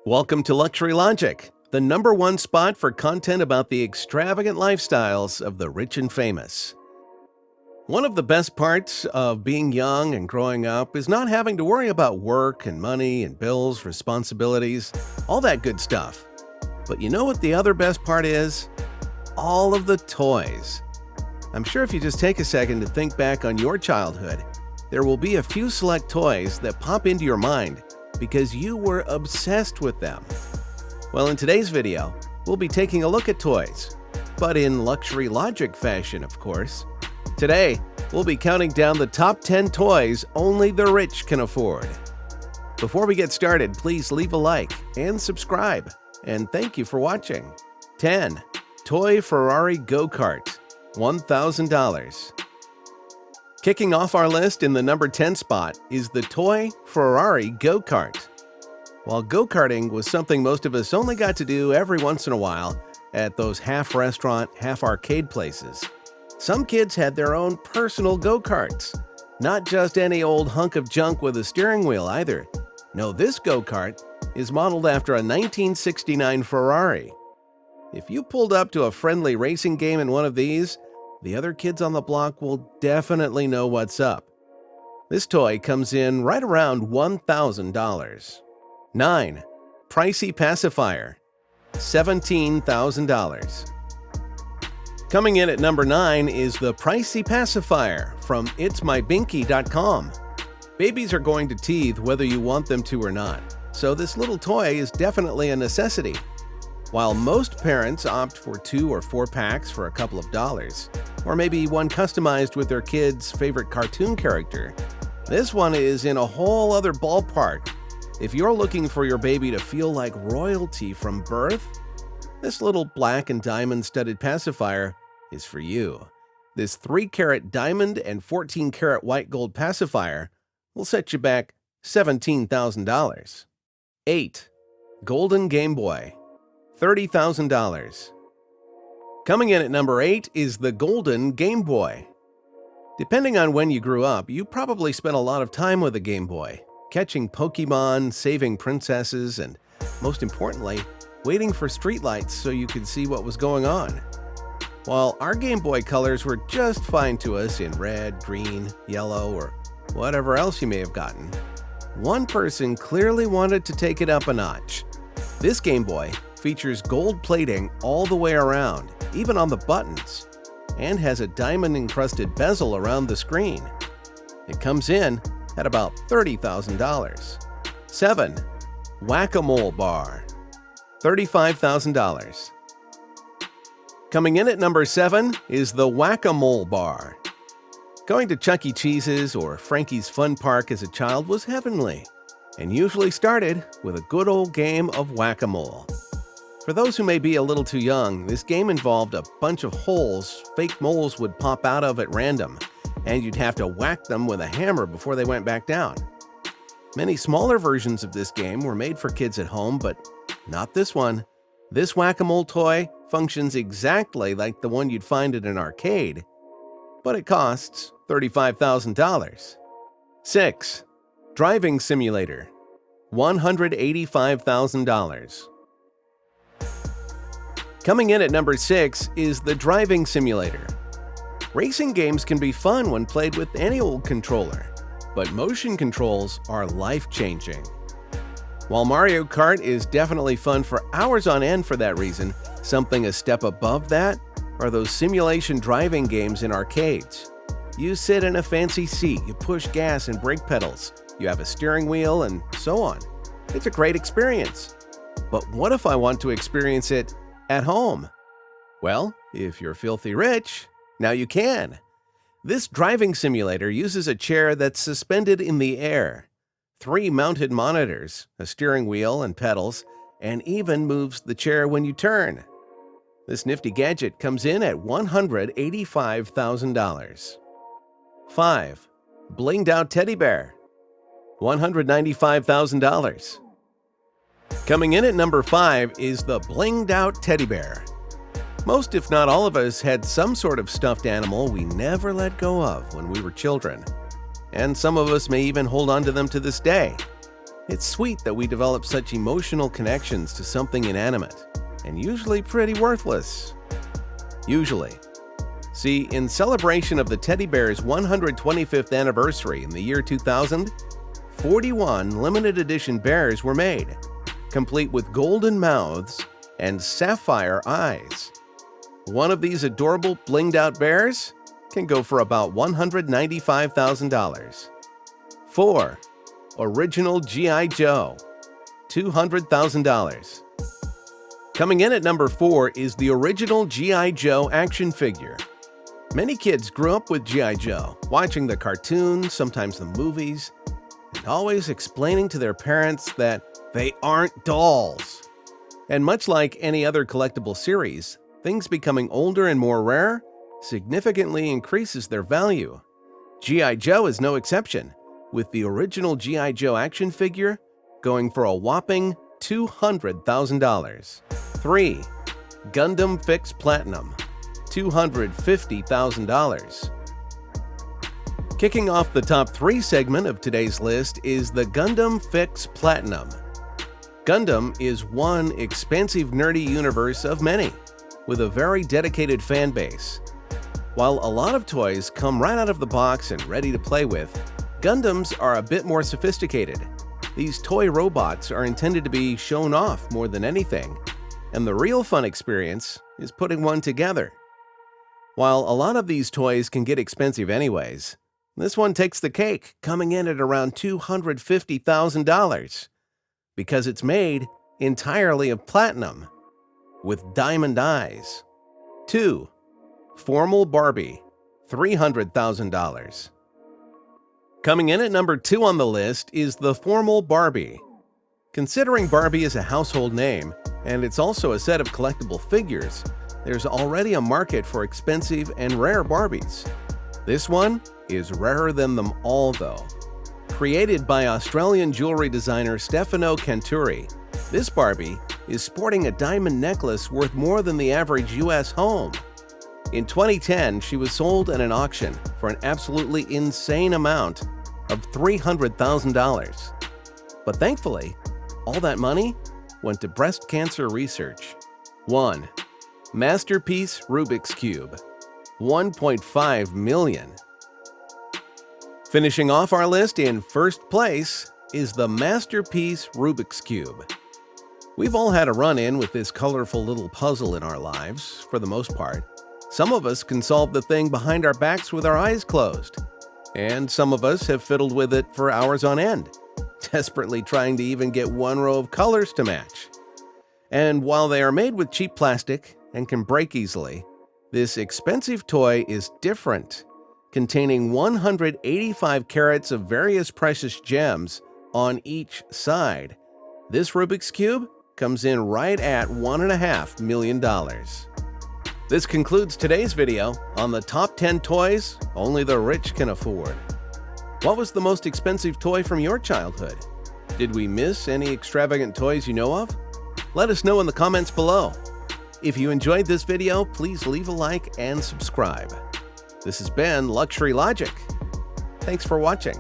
Welcome to Luxury Logic, the #1 spot for content about the extravagant lifestyles of the rich and famous. One of the best parts of being young and growing up is not having to worry about work and money and bills, responsibilities, all that good stuff. But you know what the other best part is? All of the toys. I'm sure if you just take a second to think back on your childhood, there will be a few select toys that pop into your mind because you were obsessed with them. Well, in today's video, we'll be taking a look at toys, but in luxury logic fashion, of course. Today, we'll be counting down the top 10 toys only the rich can afford. Before we get started, please leave a like and subscribe, and thank you for watching. 10. Toy Ferrari Go-Kart, $1,000. Kicking off our list in the number 10 spot is the toy Ferrari Go-Kart. While go-karting was something most of us only got to do every once in a while at those half-restaurant, half-arcade places, some kids had their own personal go-karts. Not just any old hunk of junk with a steering wheel either. No, this go-kart is modeled after a 1969 Ferrari. If you pulled up to a friendly racing game in one of these, the other kids on the block will definitely know what's up. This toy comes in right around $1,000. 9. Pricey Pacifier, $17,000. Coming in at number 9 is the Pricey Pacifier from itsmybinky.com. Babies are going to teeth whether you want them to or not, so this little toy is definitely a necessity. While most parents opt for 2 or 4 packs for a couple of dollars, or maybe one customized with their kid's favorite cartoon character, this one is in a whole other ballpark. If you're looking for your baby to feel like royalty from birth, this little black and diamond studded pacifier is for you. This 3-carat diamond and 14-carat white gold pacifier will set you back $17,000. 8. Golden Gameboy, $30,000. Coming in at number 8 is the Golden Gameboy. Depending on when you grew up, you probably spent a lot of time with a Game Boy, catching Pokemon, saving princesses, and most importantly, waiting for streetlights so you could see what was going on. While our Game Boy colors were just fine to us in red, green, yellow, or whatever else you may have gotten, one person clearly wanted to take it up a notch. This Game Boy features gold plating all the way around, even on the buttons, and has a diamond-encrusted bezel around the screen. It comes in at about $30,000. 7. Whac-A-Mole bar, $35,000. Coming in at number 7 is the Whac-A-Mole bar. Going to Chuck E. Cheese's or Frankie's Fun Park as a child was heavenly, and usually started with a good old game of Whac-A-Mole. For those who may be a little too young, this game involved a bunch of holes fake moles would pop out of at random, and you'd have to whack them with a hammer before they went back down. Many smaller versions of this game were made for kids at home, but not this one. This Whac-A-Mole toy functions exactly like the one you'd find at an arcade, but it costs $35,000. 6. Driving Simulator, $185,000. Coming in at number 6 is the Driving Simulator. Racing games can be fun when played with any old controller, but motion controls are life-changing. While Mario Kart is definitely fun for hours on end for that reason, something a step above that are those simulation driving games in arcades. You sit in a fancy seat, you push gas and brake pedals, you have a steering wheel, and so on. It's a great experience. But what if I want to experience it at home? Well, if you're filthy rich, now you can. This driving simulator uses a chair that's suspended in the air, 3 mounted monitors, a steering wheel and pedals, and even moves the chair when you turn. This nifty gadget comes in at $185,000. 5. Blinged Out Teddy Bear, $195,000. Coming in at number 5 is the Blinged Out Teddy Bear. Most, if not all of us, had some sort of stuffed animal we never let go of when we were children. And some of us may even hold on to them to this day. It's sweet that we develop such emotional connections to something inanimate, and usually pretty worthless. Usually. See, in celebration of the teddy bear's 125th anniversary in the year 2000, 41 limited edition bears were made, complete with golden mouths and sapphire eyes. One of these adorable blinged-out bears can go for about $195,000. 4. Original G.I. Joe, $200,000. Coming in at number 4 is the original G.I. Joe action figure. Many kids grew up with G.I. Joe, watching the cartoons, sometimes the movies, and always explaining to their parents that they aren't dolls. And much like any other collectible series, things becoming older and more rare significantly increases their value. G.I. Joe is no exception, with the original G.I. Joe action figure going for a whopping $200,000. 3. Gundam Fix Platinum, $250,000. Kicking off the top 3 segment of today's list is the Gundam Fix Platinum. Gundam is one expansive nerdy universe of many, with a very dedicated fan base. While a lot of toys come right out of the box and ready to play with, Gundams are a bit more sophisticated. These toy robots are intended to be shown off more than anything, and the real fun experience is putting one together. While a lot of these toys can get expensive anyways, this one takes the cake, coming in at around $250,000, because it's made entirely of platinum, with diamond eyes. 2. Formal Barbie, $300,000. Coming in at number 2 on the list is the Formal Barbie. Considering Barbie is a household name, and it's also a set of collectible figures, there's already a market for expensive and rare Barbies. This one is rarer than them all though. Created by Australian jewelry designer Stefano Canturi, this Barbie is sporting a diamond necklace worth more than the average US home. In 2010, she was sold at an auction for an absolutely insane amount of $300,000. But thankfully, all that money went to breast cancer research. 1. Masterpiece Rubik's Cube, $1.5 million. Finishing off our list in first place is the Masterpiece Rubik's Cube. We've all had a run-in with this colorful little puzzle in our lives, for the most part. Some of us can solve the thing behind our backs with our eyes closed, and some of us have fiddled with it for hours on end, desperately trying to even get one row of colors to match. And while they are made with cheap plastic and can break easily, this expensive toy is different, containing 185 carats of various precious gems on each side. This Rubik's Cube comes in right at $1.5 million. This concludes today's video on the top 10 toys only the rich can afford. What was the most expensive toy from your childhood? Did we miss any extravagant toys you know of? Let us know in the comments below. If you enjoyed this video, please leave a like and subscribe. This has been Luxury Logic. Thanks for watching.